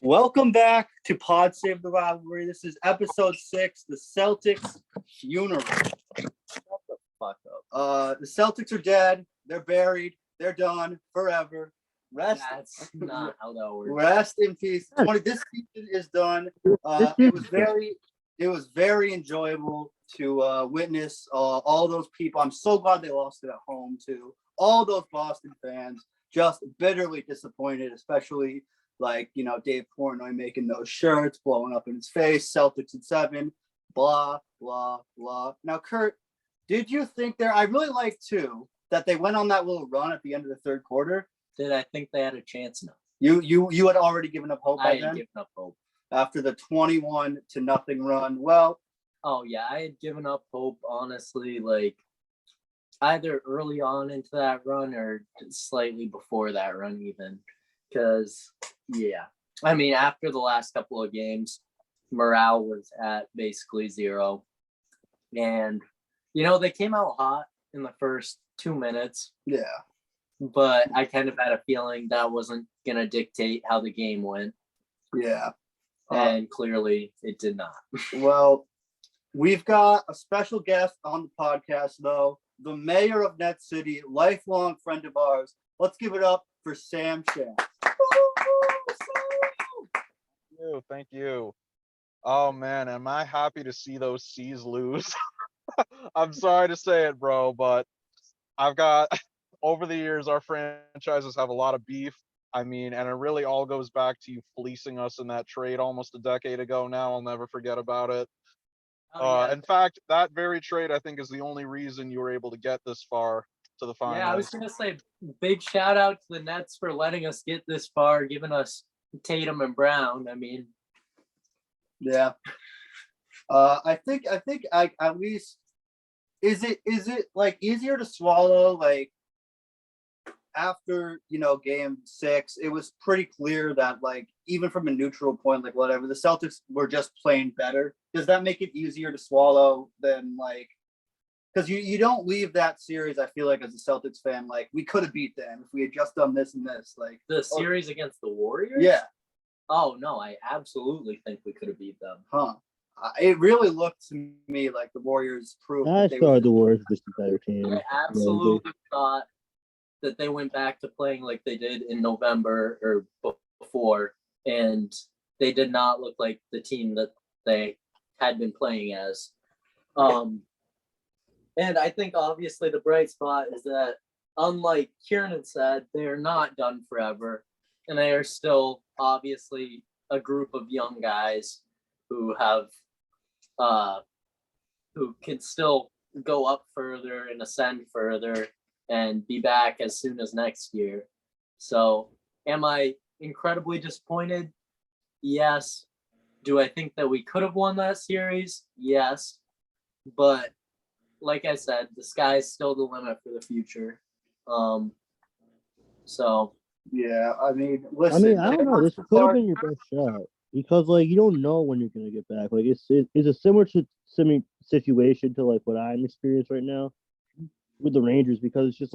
Welcome back to Pod Save the Rivalry. This is episode 6, the Celtics Funeral. Shut the fuck up. The Celtics are dead. They're buried. They're done forever. That's not how that works. Rest in peace. This season is done. It was very enjoyable to witness all those people. I'm so glad they lost it at home too. All those Boston fans just bitterly disappointed, especially Dave Portnoy making those shirts, blowing up in his face, Celtics in 7, blah, blah, blah. Now, Kurt, did you think I really liked too that they went on that little run at the end of the third quarter. Did I think they had a chance? No. You had already given up hope by then? I had given up hope. After the 21-0 run. Well. Oh, yeah, I had given up hope, honestly, either early on into that run or slightly before that run even. Because, yeah, I mean, after the last couple of games, morale was at basically 0. And, they came out hot in the first 2 minutes. Yeah. But I kind of had a feeling that wasn't going to dictate how the game went. Yeah. And clearly it did not. Well, we've got a special guest on the podcast, though. The mayor of Net City, lifelong friend of ours. Let's give it up for Sam Schantz. Thank you. Oh, man, am I happy to see those C's lose. I'm sorry to say it, bro, but I've got... Over the years, our franchises have a lot of beef. I mean, and it really all goes back to you fleecing us in that trade almost a decade ago now. I'll never forget about it. Yeah. In fact, that very trade, I think, is the only reason you were able to get this far to the finals. Yeah, I was going to say, big shout out to the Nets for letting us get this far, giving us Tatum and Brown. I mean. Yeah. I think at least, is it easier to swallow, after game 6, it was pretty clear that even from a neutral point, whatever, the Celtics were just playing better. Does that make it easier to swallow than because you don't leave that series, I feel like, as a Celtics fan, we could have beat them if we had just done this and this, the series against the Warriors? Yeah. Oh no, I absolutely think we could have beat them. Huh. It really looked to me like the Warriors proved the Warriors were just a better team. I absolutely thought that they went back to playing like they did in November or before, and they did not look like the team that they had been playing as. And I think obviously the bright spot is that, unlike Kieran said, they are not done forever, and they are still obviously a group of young guys who have who can still go up further and ascend further and be back as soon as next year. So am I incredibly disappointed? Yes. Do I think that we could have won that series? Yes. But like I said, the sky's still the limit for the future. So yeah, I mean, listen. I don't know. This could have been your best shot because, you don't know when you're gonna get back. It's a similar situation to what I'm experiencing right now with the Rangers, because it's just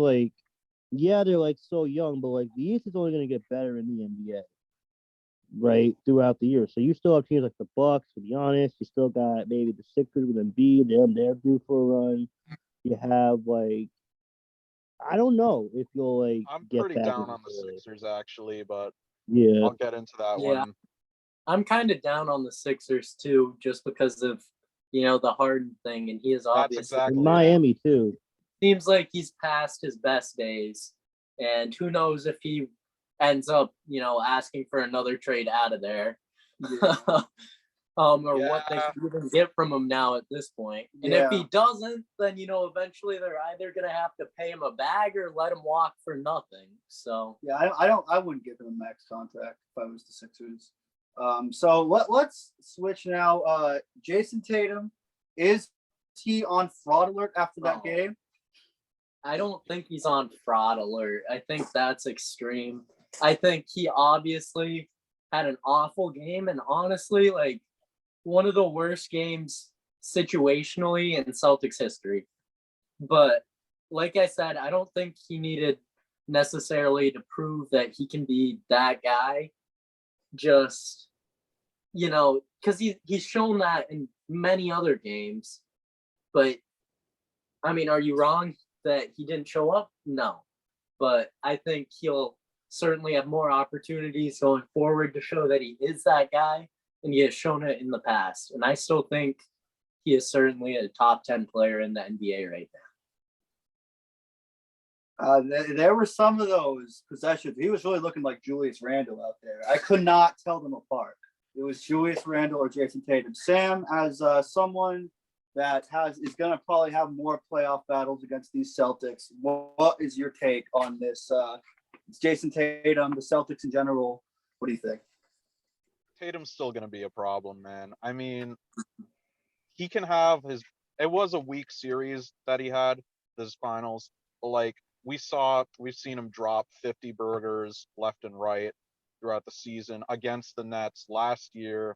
yeah, they're so young, but the East is only gonna get better in the NBA, right, throughout the year. So you still have teams like the Bucks with Giannis. You still got maybe the Sixers with Embiid. They're due for a run. You have I don't know if you'll I'm get pretty back down on the Sixers actually, but yeah, I'll get into that one. I'm kind of down on the Sixers too, just because of the Harden thing, and he is obviously exactly in Miami too. Seems like he's past his best days, and who knows if he ends up asking for another trade out of there. Yeah. What they can even get from him now at this point. And if he doesn't, then eventually they're either gonna have to pay him a bag or let him walk for nothing. So yeah, I wouldn't give him a max contract if I was the Sixers. So let's switch now. Jason Tatum, is he on fraud alert after that game? I don't think he's on fraud alert. I think that's extreme. I think he obviously had an awful game, and honestly, one of the worst games situationally in Celtics history. But like I said, I don't think he needed necessarily to prove that he can be that guy. just, because he's shown that in many other games. But, I mean, are you wrong that he didn't show up? No. But I think he'll certainly have more opportunities going forward to show that he is that guy, and he has shown it in the past. And I still think he is certainly a top 10 player in the NBA right now. There were some of those possessions. He was really looking like Julius Randle out there. I could not tell them apart. It was Julius Randle or Jason Tatum. Sam, as someone that is going to probably have more playoff battles against these Celtics, what is your take on this? It's Jason Tatum, the Celtics in general. What do you think? Tatum's still going to be a problem, man. I mean, he can have it was a weak series that he had, this finals. But like we've seen him drop 50 burgers left and right throughout the season against the Nets last year.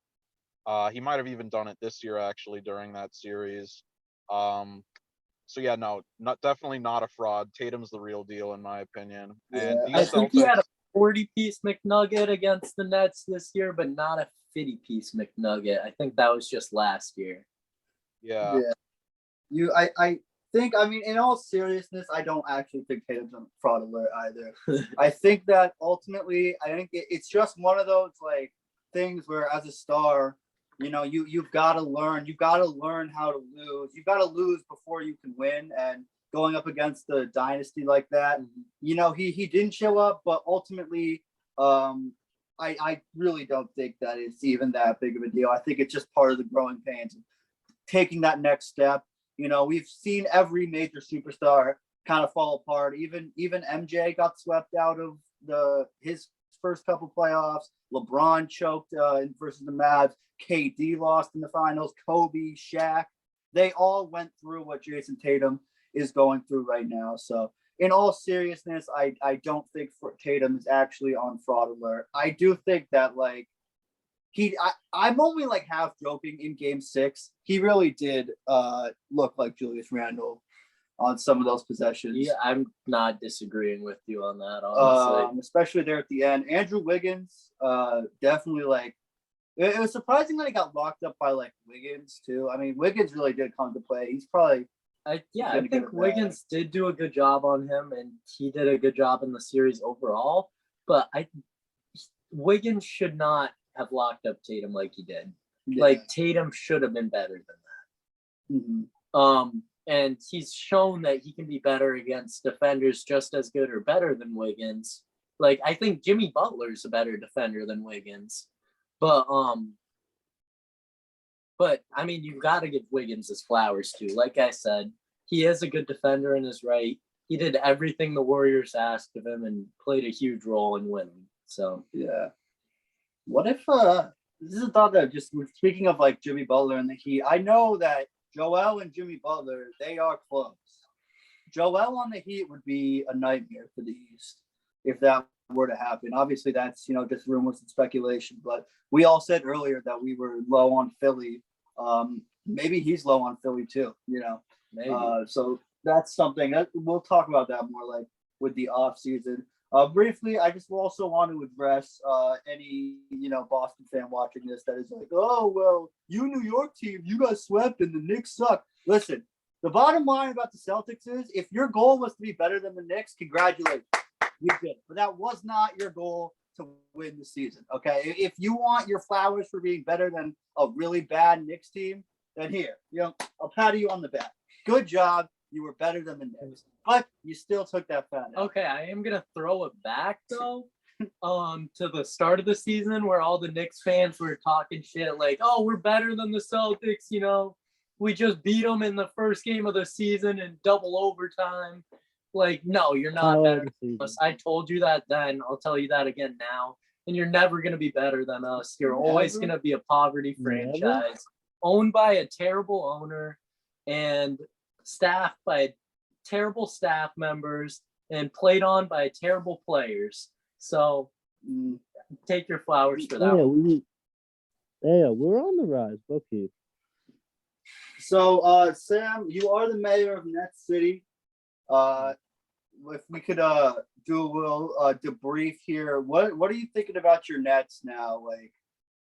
He might have even done it this year, actually, during that series. So yeah, no, definitely not a fraud. Tatum's the real deal, in my opinion. And Yeah, these I think he had a Celtics, 40-piece McNugget against the Nets this year, but not a 50-piece McNugget. I think that was just last year. yeah. I think, I mean, in all seriousness, I don't actually think Tatum's on fraud alert either. I think that ultimately, I think it's just one of those like things where as a star, you've got to learn. You've got to learn how to lose. You've got to lose before you can win. And going up against the dynasty like that, he didn't show up, but ultimately, I really don't think that it's even that big of a deal. I think it's just part of the growing pains, taking that next step. We've seen every major superstar kind of fall apart. Even MJ got swept out of his first couple playoffs. LeBron choked versus the Mavs. KD lost in the finals. Kobe, Shaq, they all went through what Jason Tatum is going through right now. So in all seriousness, I don't think Tatum is actually on fraud alert. I do think that like I'm only like half joking. In game 6, he really did look like Julius Randle on some of those possessions. Yeah, I'm not disagreeing with you on that, honestly. Especially there at the end. Andrew Wiggins, definitely like, it was surprising that he got locked up by like Wiggins too. I mean, Wiggins really did come to play. He's probably I think Wiggins did do a good job on him, and he did a good job in the series overall. But Wiggins should not have locked up Tatum like he did. Yeah. Like Tatum should have been better than that. Mm-hmm. And he's shown that he can be better against defenders just as good or better than Wiggins. Like I think Jimmy Butler's a better defender than Wiggins. But I mean, you've got to give Wiggins his flowers too. Like I said, he is a good defender in his right. He did everything the Warriors asked of him and played a huge role in winning. So yeah. What if this is a thought that just speaking of like Jimmy Butler and the Heat, I know that Joel and Jimmy Butler, they are close. Joel on the Heat would be a nightmare for the East if that were to happen. Obviously, that's just rumors and speculation. But we all said earlier that we were low on Philly. Maybe he's low on Philly too. maybe. So that's something that we'll talk about that more like with the off season. Briefly, I just also want to address any Boston fan watching this that is like, oh well, you New York team, you got swept and the Knicks suck. Listen, the bottom line about the Celtics is if your goal was to be better than the Knicks, congratulations, you did. But that was not your goal to win the season. Okay, if you want your flowers for being better than a really bad Knicks team, then here, I'll pat you on the back. Good job. You were better than the Knicks, but you still took that fat. Okay, I am gonna throw it back though, to the start of the season where all the Knicks fans were talking shit like, "Oh, we're better than the Celtics." We just beat them in the first game of the season in double overtime. Like, no, you're not better than us. I told you that then. I'll tell you that again now. And you're never gonna be better than us. You're always gonna be a poverty franchise, owned by a terrible owner, and staffed by terrible staff members and played on by terrible players. So take your flowers for that. We're on the rise. Okay. So Sam, you are the mayor of Net City. If we could do a little debrief here. What are you thinking about your Nets now? Like,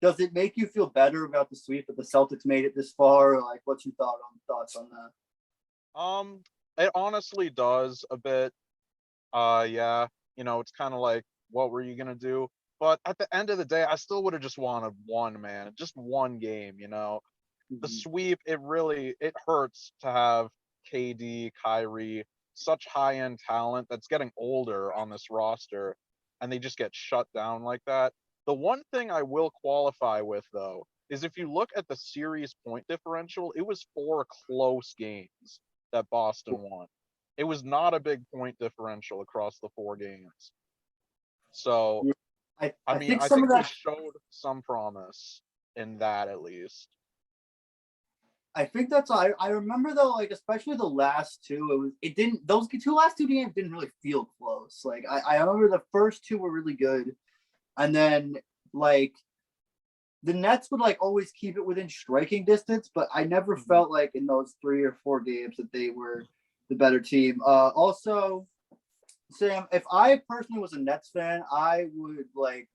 does it make you feel better about the sweep that the Celtics made it this far? Or like, what's your thoughts on that? It honestly does a bit. Yeah, it's kind of like, what were you gonna do? But at the end of the day, I still would have just wanted one, man, just one game. The sweep, it hurts to have KD, Kyrie, such high-end talent that's getting older on this roster, and they just get shut down like that. The one thing I will qualify with, though, is if you look at the series point differential, it was 4 close games that Boston won. It was not a big point differential across the 4 games. So, I I some think of we that. showed some promise in that at least. I think that's I remember though, like especially the last two, it didn't those last two games didn't really feel close. Like I remember the first two were really good, and then like the Nets would like always keep it within striking distance, but I never felt like in those 3 or 4 games that they were the better team. Also, Sam, if I personally was a Nets fan, I would like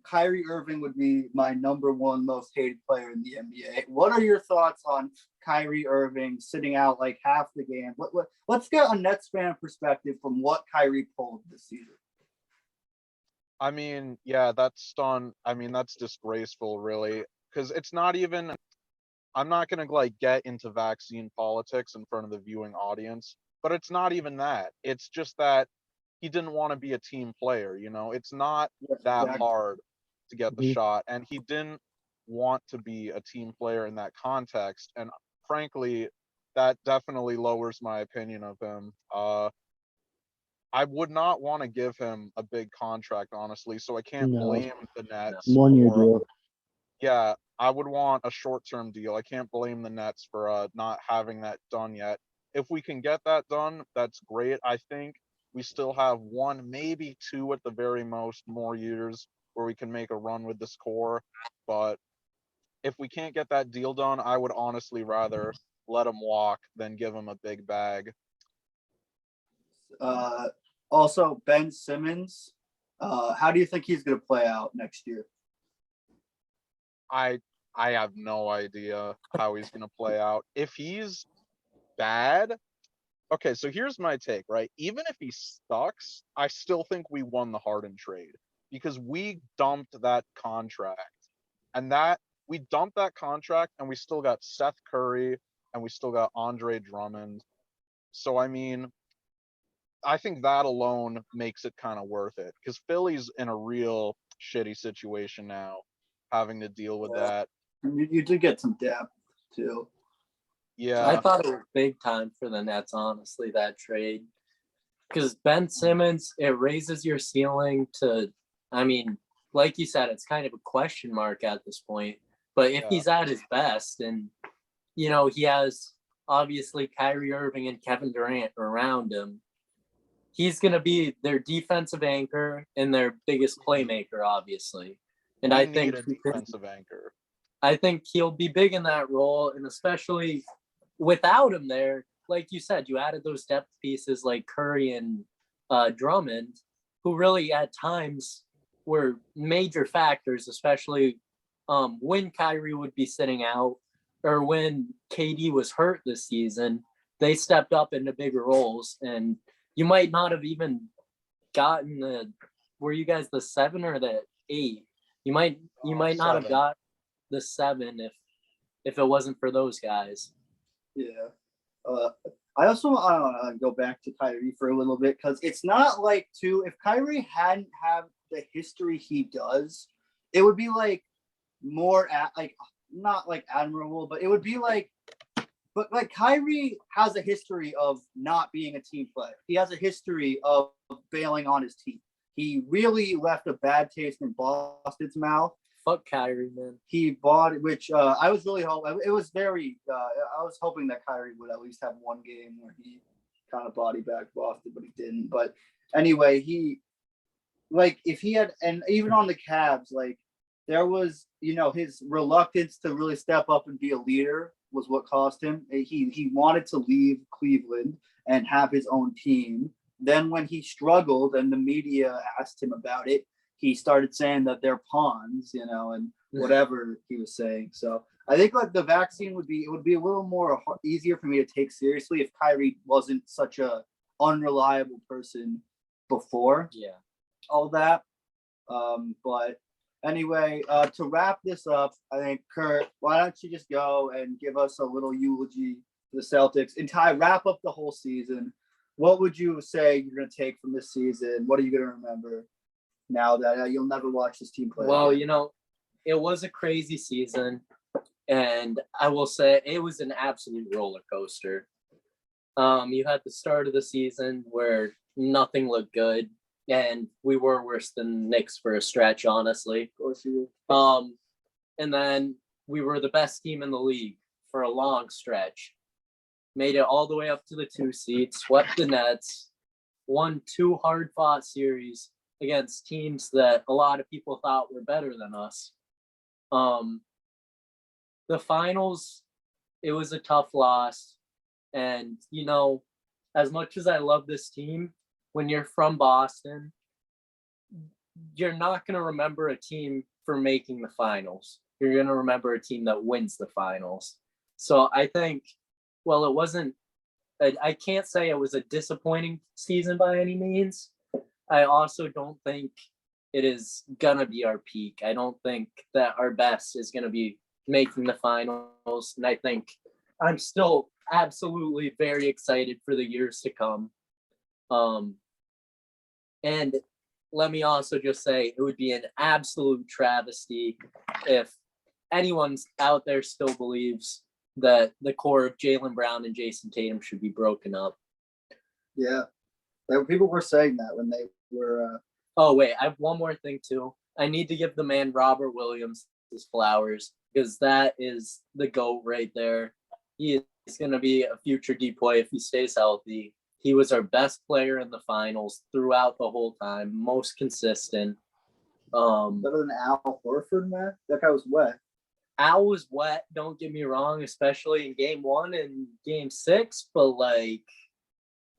Kyrie Irving would be my number 1 most hated player in the NBA. What are your thoughts on Kyrie Irving sitting out like half the game? Let's get a Nets fan perspective from what Kyrie pulled this season. Yeah, that's disgraceful, really, because it's not even. I'm not gonna like get into vaccine politics in front of the viewing audience, but it's not even that. It's just that he didn't want to be a team player. It's not Yes, that exactly. hard to get the Mhm. shot, and he didn't want to be a team player in that context. And frankly, that definitely lowers my opinion of him. I would not want to give him a big contract, honestly, so I can't No, blame the Nets 1 year for. deal. Yeah, I would want a short-term deal. I can't blame the Nets for not having that done yet. If we can get that done, that's great. I think we still have 1, maybe 2 at the very most more years where we can make a run with this core. But if we can't get that deal done, I would honestly rather let him walk than give him a big bag. Also, Ben Simmons. How do you think he's going to play out next year? I I have no idea how he's gonna play out. If he's bad, okay, so here's my take, right? Even if he sucks, I still think we won the Harden trade because we dumped that contract. And that we dumped that contract and we still got Seth Curry and we still got Andre Drummond. So I think that alone makes it kind of worth it because Philly's in a real shitty situation now, having to deal with that. You did get some depth too. Yeah. I thought it was big time for the Nets, honestly, that trade. Because Ben Simmons, it raises your ceiling to, like you said, it's kind of a question mark at this point. But if he's at his best and, he has obviously Kyrie Irving and Kevin Durant around him, he's going to be their defensive anchor and their biggest playmaker, obviously. And We I need think a defensive anchor. I think he'll be big in that role, and especially without him there, like you said, you added those depth pieces like Curry and Drummond, who really at times were major factors, especially when Kyrie would be sitting out or when KD was hurt this season. They stepped up into bigger roles, and you might not have even gotten were you guys the 7 or the 8? You might not have 7. got the 7 if it wasn't for those guys. Yeah. I also want to go back to Kyrie for a little bit because it's not like if Kyrie hadn't have the history he does, it would be like more not like admirable, but it would be like, but like Kyrie has a history of not being a team player. He has a history of bailing on his team. He really left a bad taste in Boston's mouth. Fuck Kyrie, man. He bought, which I was really hoping. It was very. I was hoping that Kyrie would at least have one game where he kind of body bagged Boston, but he didn't. But anyway, if he had, and even on the Cavs, there was, his reluctance to really step up and be a leader was what cost him. He wanted to leave Cleveland and have his own team, then when he struggled and the media asked him about it, he started saying that they're pawns, and whatever he was saying. So I think like the vaccine would be a little more easier for me to take seriously if Kyrie wasn't such a unreliable person before all that. But anyway, to wrap this up, I think Kurt, why don't you just go and give us a little eulogy for the Celtics and wrap up the whole season. What would you say you're going to take from this season? What are you going to remember now that you'll never watch this team play? Well, again? it was a crazy season, and I will say it was an absolute roller coaster. You had the start of the season where nothing looked good, and we were worse than Knicks for a stretch, honestly. Of course you would. And then we were the best team in the league for a long stretch. Made it all the way up to the 2 seed, swept the Nets, won 2 hard-fought series against teams that a lot of people thought were better than us. The finals, it was a tough loss. And, as much as I love this team, when you're from Boston, you're not going to remember a team for making the finals. You're going to remember a team that wins the finals. So I think, well, it wasn't, I can't say it was a disappointing season by any means. I also don't think it is going to be our peak. I don't think that our best is going to be making the finals. And I think I'm still absolutely very excited for the years to come. And let me also just say it would be an absolute travesty if anyone out there still believes that the core of Jaylen Brown and Jason Tatum should be broken up. Yeah. People were saying that when they were. Oh, wait, I have one more thing, too. I need to give the man Robert Williams his flowers because that is the GOAT right there. He is going to be a future DPOY if he stays healthy. He was our best player in the finals throughout the whole time, most consistent. Better than Al Horford, man. That guy was wet. Al was wet, don't get me wrong, especially in game 1 and game 6, but he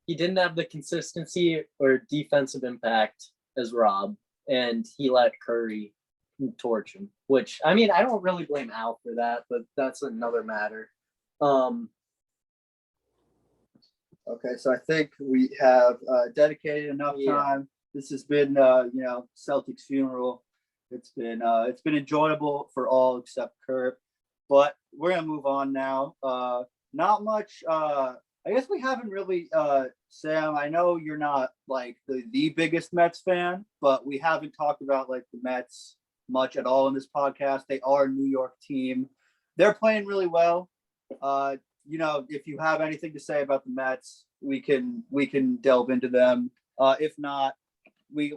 didn't have the consistency or defensive impact as Rob, and he let Curry torch him, which, I mean, I don't really blame Al for that, but that's another matter. Okay, so I think we have dedicated enough time. This has been, Celtics Funeral. It's been enjoyable for all except Kurt, but we're gonna move on now. Not much. I guess we haven't really, Sam. I know you're not like the biggest Mets fan, but we haven't talked about like the Mets much at all in this podcast. They are a New York team. They're playing really well. If you have anything to say about the Mets, we can delve into them. If not, we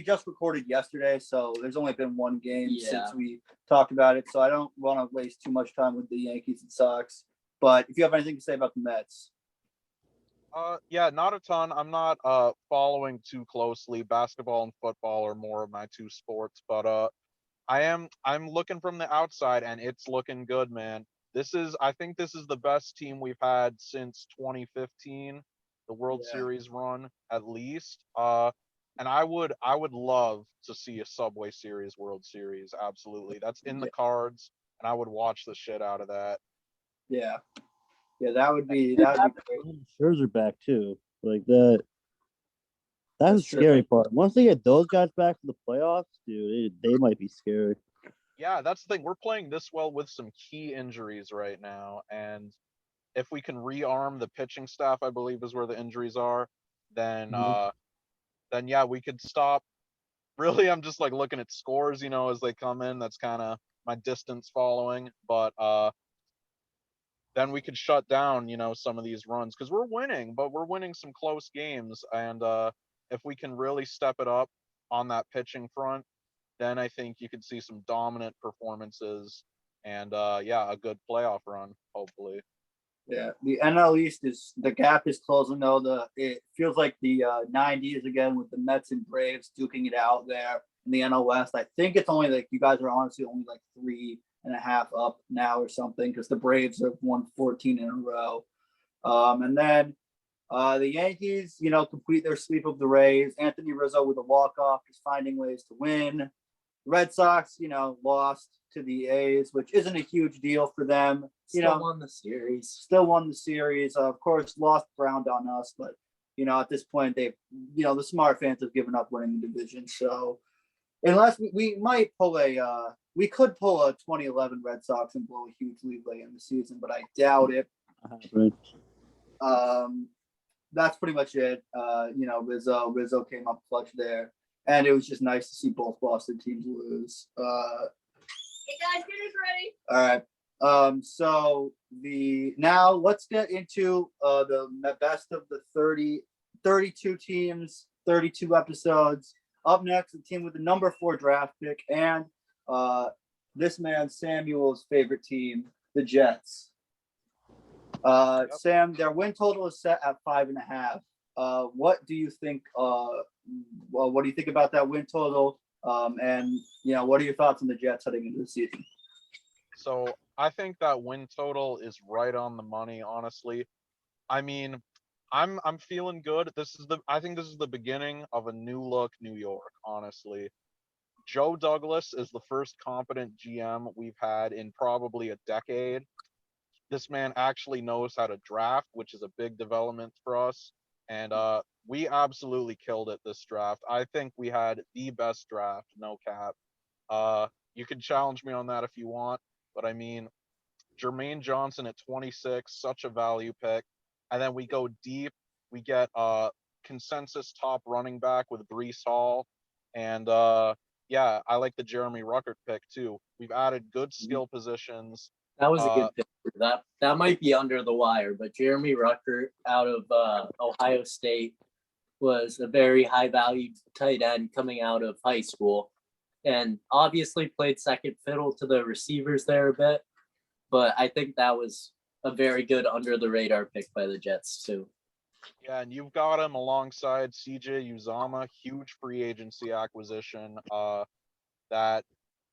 just recorded yesterday, so there's only been one game since we talked about it. So I don't want to waste too much time with the Yankees and Sox. But if you have anything to say about the Mets. Not a ton. I'm not following too closely. Basketball and football are more of my 2 sports, but I'm looking from the outside and it's looking good, man. I think this is the best team we've had since 2015, the World Series run at least. And I would love to see a Subway Series World Series. Absolutely. That's in the cards and I would watch the shit out of that. Yeah. Yeah, that would be great. Scherzer back too. Like that. That's the scary part. Once they get those guys back to the playoffs, dude, they might be scary. Yeah, that's the thing. We're playing this well with some key injuries right now, and if we can rearm the pitching staff, I believe is where the injuries are, then yeah, we could stop. Really, I'm just like looking at scores, as they come in. That's kind of my distance following, but then we could shut down, some of these runs because we're winning, but we're winning some close games, and if we can really step it up on that pitching front, then I think you could see some dominant performances and a good playoff run, hopefully. Yeah, the NL East the gap is closing though. It feels like the 90s again with the Mets and Braves duking it out there in the NL West. I think it's only like you guys are honestly only like 3.5 up now or something because the Braves have won 14 in a row. And then The Yankees, complete their sweep of the Rays. Anthony Rizzo with a walk-off, just finding ways to win. Red Sox, lost to the A's, which isn't a huge deal for them. Still won the series. Still won the series. Of course, lost ground on us, but at this point, they've, the smart fans have given up winning the division. So, unless we might pull we could pull a 2011 Red Sox and blow a huge lead late in the season, but I doubt it. That's pretty much it. Rizzo came up clutch there, and it was just nice to see both Boston teams lose. Hey guys, dinner's ready. All right. So now let's get into the best of the 32 teams, 32 episodes. Up next, the team with the number 4 draft pick, and this man Samuel's favorite team, the Jets. Sam, their win total is set at 5.5. What do you think? What do you think about that win total? And what are your thoughts on the Jets heading into the season? So I think that win total is right on the money, honestly. I mean, I'm feeling good. I think this is the beginning of a new look New York, honestly. Joe Douglas is the first competent GM we've had in probably a decade. This man actually knows how to draft, which is a big development for us. And we absolutely killed it this draft. I think we had the best draft, no cap. You can challenge me on that if you want, but I mean, Jermaine Johnson at 26, such a value pick. And then we go deep. We get consensus top running back with Breece Hall. And yeah, I like the Jeremy Ruckert pick too. We've added good skill positions. That was a good pick. That might be under the wire, but Jeremy Ruckert out of Ohio State was a very high value tight end coming out of high school, and obviously played second fiddle to the receivers there a bit. But I think that was a very good under the radar pick by the Jets too. Yeah, and you've got him alongside CJ Uzama, huge free agency acquisition. That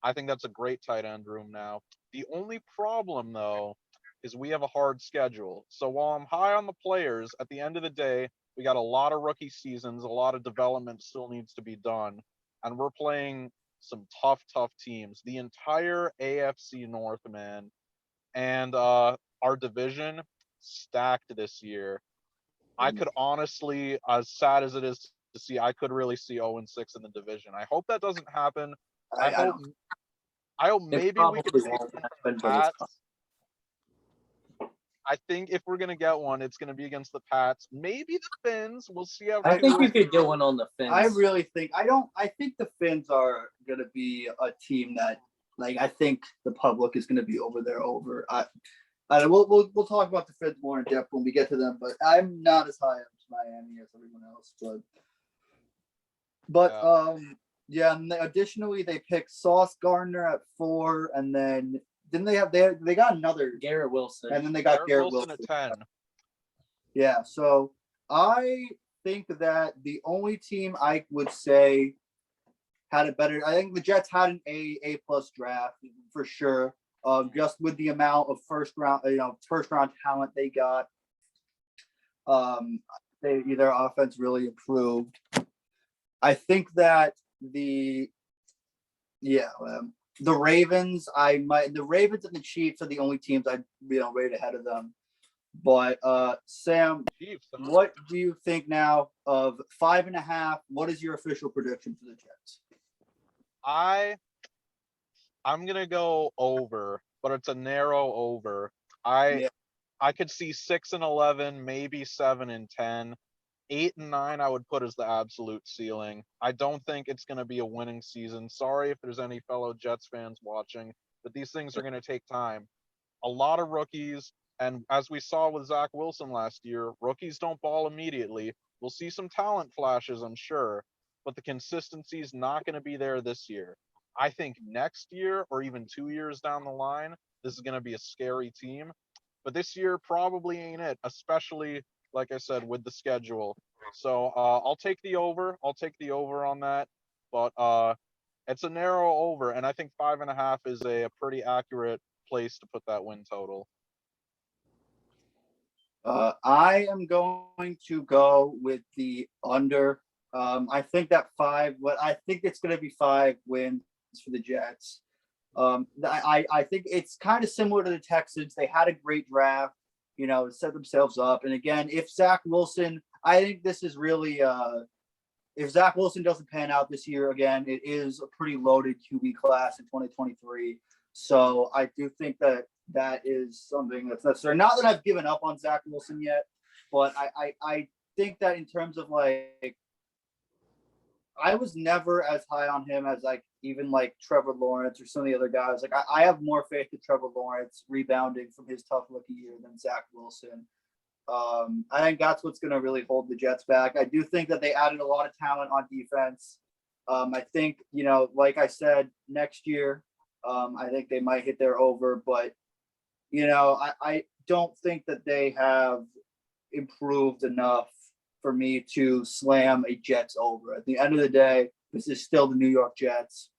I think that's a great tight end room now. The only problem though is we have a hard schedule. So while I'm high on the players, at the end of the day, we got a lot of rookie seasons, a lot of development still needs to be done, and we're playing some tough teams. The entire AFC North, man, and our division stacked this year. I could honestly, as sad as it is to see, I could really see 0-6 in the division. I hope that doesn't happen. I hope maybe we could see one from the Pats. I think if we're gonna get one, it's gonna be against the Pats. Maybe the Finns. We'll see how. I think we could get one on the Finns. I really think I think the Finns are gonna be a team that, like, I think the public is gonna be over. We'll talk about the Finns more in depth when we get to them, but I'm not as high up to Miami as everyone else. But yeah. And additionally, they picked Sauce Gardner at 4, and then didn't they got another Garrett Wilson, and then they got Garrett Wilson at 10. Yeah, so I think that the only team I would say had a better. I think the Jets had an A+ draft for sure. Just with the amount of first round talent they got, their offense really improved. I think that the Ravens, the Ravens and the Chiefs are the only teams I'd rate ahead of them. But Sam, Chiefs, what do you think now of 5.5? What is your official prediction for the Jets? I'm gonna go over, but it's a narrow over. I could see 6-11, maybe 7-10. 8-9 I would put as the absolute ceiling. I don't think it's gonna be a winning season. Sorry if there's any fellow Jets fans watching, but these things are gonna take time. A lot of rookies, and as we saw with Zach Wilson last year, rookies don't ball immediately. We'll see some talent flashes, I'm sure, but the consistency is not going to be there this year. I think next year or even 2 years down the line, this is going to be a scary team. But this year probably ain't it, especially, like I said, with the schedule. So I'll take the over. I'll take the over on that. But it's a narrow over, and I think 5.5 is a pretty accurate place to put that win total. I am going to go with the under. I think that I think it's going to be 5 wins for the Jets. I think it's kind of similar to the Texans. They had a great draft, set themselves up. And again, if Zach Wilson, I think this is really, if Zach Wilson doesn't pan out this year again, it is a pretty loaded QB class in 2023. So I do think that is something that's necessary. Not that I've given up on Zach Wilson yet, but I think that in terms of like, I was never as high on him as even Trevor Lawrence or some of the other guys. I have more faith in Trevor Lawrence rebounding from his tough rookie year than Zach Wilson. I think that's what's going to really hold the Jets back. I do think that they added a lot of talent on defense. I think, like I said, next year, I think they might hit their over, but I don't think that they have improved enough for me to slam a Jets over. At the end of the day, this is still the New York Jets.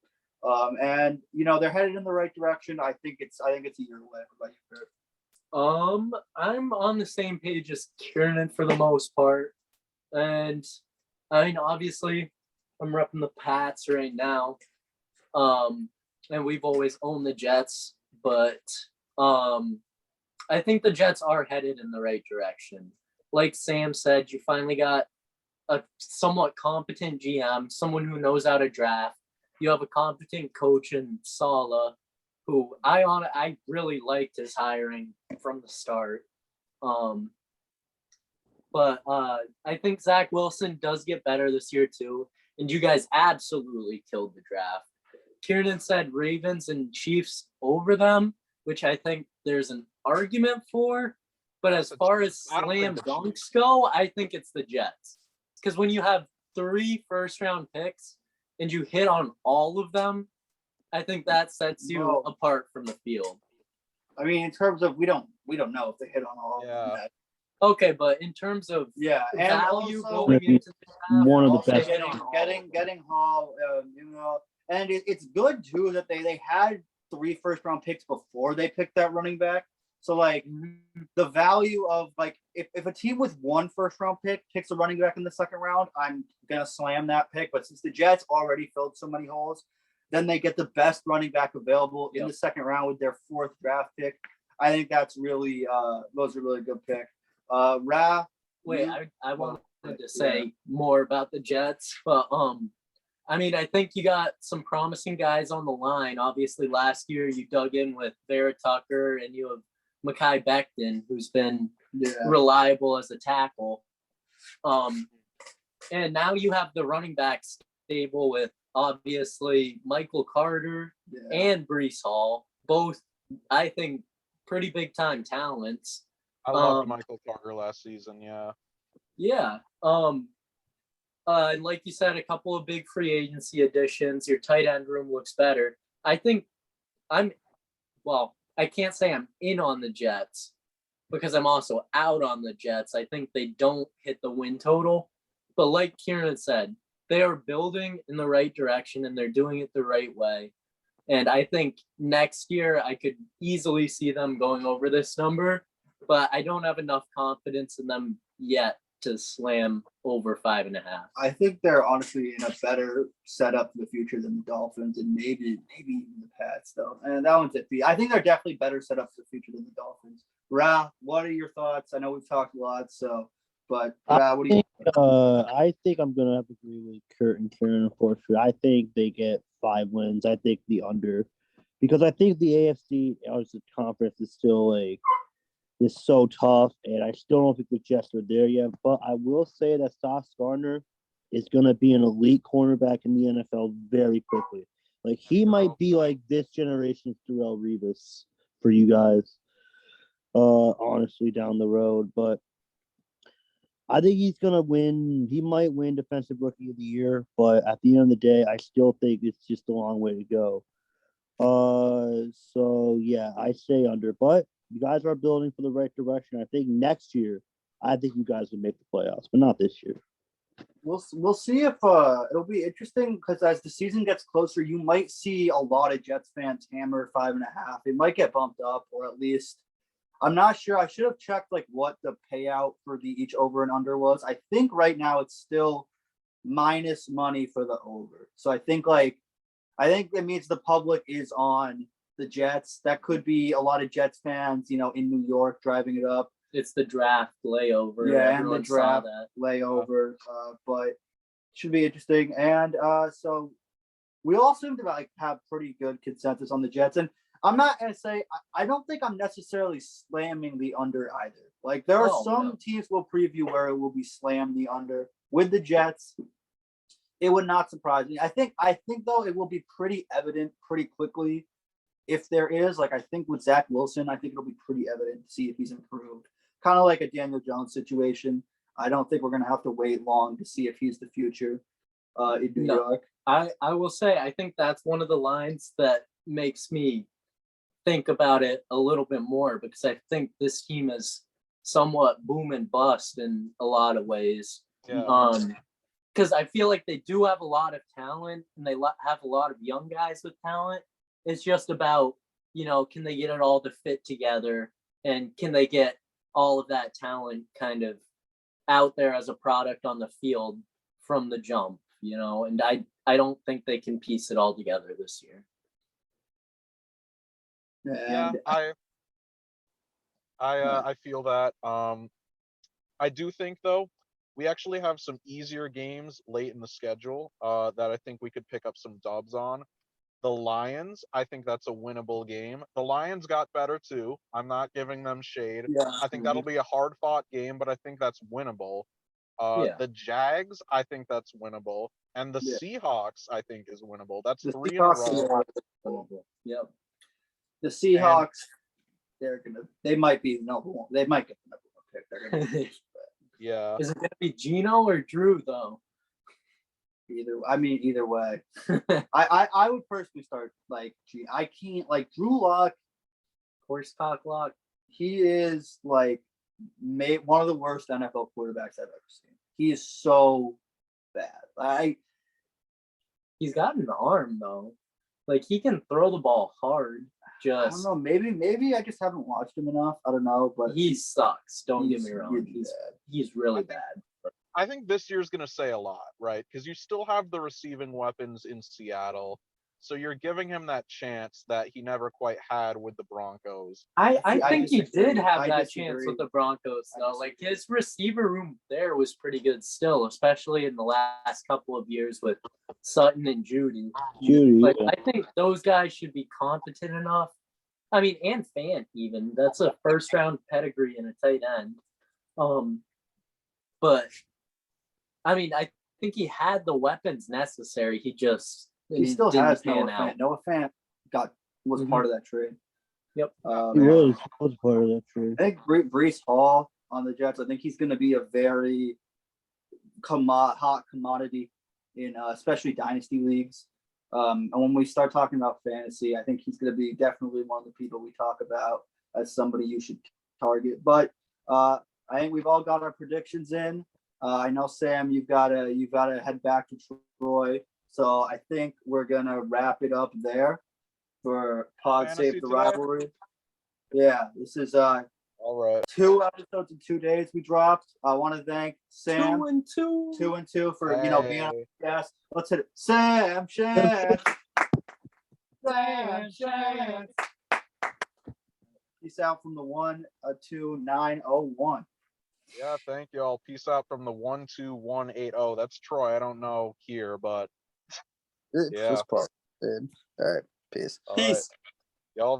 And they're headed in the right direction. I think it's a year away. What about you, Kurt? I'm on the same page as Kieran for the most part. And I mean, obviously I'm repping the Pats right now. And we've always owned the Jets, but I think the Jets are headed in the right direction. Like Sam said, you finally got a somewhat competent GM, someone who knows how to draft. You have a competent coach in Saleh, who I really liked his hiring from the start. But I think Zach Wilson does get better this year too. And you guys absolutely killed the draft. Kieran said Ravens and Chiefs over them, which I think there's an argument for. But as far as slam dunks go, I think it's the Jets. Because when you have 3 first-round picks and you hit on all of them, I think that sets you apart from the field. I mean, in terms of we don't know if they hit on all of them. Okay, but in terms of and value also, going into the draft, one of the also best. getting Hall, and it's good too that they had 3 first-round picks before they picked that running back. So the value of if a team with 1 first-round pick picks a running back in the second round, I'm gonna slam that pick. But since the Jets already filled so many holes, then they get the best running back available in the second round with their 4th draft pick. I think that's really those are really good pick. Wait, I wanted to say more about the Jets, but I mean, I think you got some promising guys on the line. Obviously, last year you dug in with Vera Tucker, and you have Mekhi Becton, who's been reliable as a tackle. And now you have the running back stable with obviously Michael Carter and Breece Hall, both I think pretty big time talents. I loved Michael Carter last season. Yeah. And like you said, a couple of big free agency additions. Your tight end room looks better. I think I can't say I'm in on the Jets because I'm also out on the Jets. I think they don't hit the win total. But like Kieran said, they are building in the right direction and they're doing it the right way. And I think next year I could easily see them going over this number, but I don't have enough confidence in them yet to slam over 5.5. I think they're honestly in a better setup for the future than the Dolphins and maybe even the Pats though. And that one's iffy. I think they're definitely better set up for the future than the Dolphins. Ra, what are your thoughts? I know we've talked a lot, but Ra, what do you think? I think I'm gonna have to agree with Kurt and Kieran, unfortunately. I think they get 5 wins. I think the under. Because I think the AFC as a conference is still is so tough, and I still don't think the Jets are there yet. But I will say that Sauce Gardner is going to be an elite cornerback in the NFL very quickly. He might be this generation's Darrelle Revis for you guys, honestly, down the road. But I think he's going to win. He might win Defensive Rookie of the Year, but at the end of the day, I still think it's just a long way to go. So, yeah, I say under. But you guys are building for the right direction. I think next year, I think you guys will make the playoffs, but not this year. We'll see if it'll be interesting because as the season gets closer, you might see a lot of Jets fans hammer 5.5. It might get bumped up, or at least I'm not sure. I should have checked like what the payout for the each over and under was. I think right now it's still minus money for the over. So I think it means the public is on the Jets. That could be a lot of Jets fans, in New York driving it up. It's the draft layover. Yeah, and the Everyone saw draft that. layover. But should be interesting. And so we all seem to have pretty good consensus on the Jets. And I'm not gonna say I don't think I'm necessarily slamming the under either. Like there are some teams we'll preview where it will be slammed the under. With the Jets, it would not surprise me. I think though it will be pretty evident pretty quickly if there is. I think with Zach Wilson, I think it'll be pretty evident to see if he's improved. Kind of like a Daniel Jones situation. I don't think we're gonna have to wait long to see if he's the future in New York. I will say I think that's one of the lines that makes me think about it a little bit more, because I think this team is somewhat boom and bust in a lot of ways. Yeah. Because I feel like they do have a lot of talent and they have a lot of young guys with talent. It's just about, can they get it all to fit together, and can they get all of that talent kind of out there as a product on the field from the jump, and I don't think they can piece it all together this year. Yeah, I feel that. I do think though, we actually have some easier games late in the schedule that I think we could pick up some dubs on. The Lions, I think that's a winnable game. The Lions got better too. I'm not giving them shade. Yeah. I think that'll be a hard fought game, but I think that's winnable. Yeah. The Jags, I think that's winnable. And the Seahawks, I think, is winnable. That's The 3 in a Seahawks row. Yep. The Seahawks, they might be the number one. They might get the number one pick. They're gonna Yeah. Is it going to be Geno or Drew though? either way. I would personally start I can't Drew Lock. Horse cock lock. He is one of the worst NFL quarterbacks I've ever seen. He is so bad. He's got an arm though. He can throw the ball hard. I don't know. Maybe I just haven't watched him enough. I don't know, but he sucks. Don't get me wrong. Really He's really bad. I think this year's going to say a lot, right? Because you still have the receiving weapons in Seattle. So you're giving him that chance that he never quite had with the Broncos. I think he disagree. did have I that disagree. chance with the Broncos, though. His receiver room there was pretty good still, especially in the last couple of years with Sutton and Judy. Yeah. I think those guys should be competent enough. I mean, and Fant even. That's a first-round pedigree and a tight end. But, I mean, I think he had the weapons necessary. He still didn't has pan Noah out. Fant. Noah Fant was part of that trade. Yep. He was part of that trade. I think Breece Hall on the Jets. I think he's going to be a very hot commodity in especially dynasty leagues. And when we start talking about fantasy, I think he's going to be definitely one of the people we talk about as somebody you should target. But I think we've all got our predictions in. I know Sam, you've got to head back to Troy. So I think we're gonna wrap it up there for Pod Fantasy Save the today? Rivalry. Yeah, this is All right. 2 episodes in 2 days we dropped. I want to thank Sam 2-2. 2-2 for being on the Hey. podcast. Let's hit it. Sam Schantz. Sam Schantz. Peace out from the 12901. Yeah, thank y'all. Peace out from the 12180. That's Troy. I don't know here, but It's Yeah. this part, dude. All right. Peace. all right.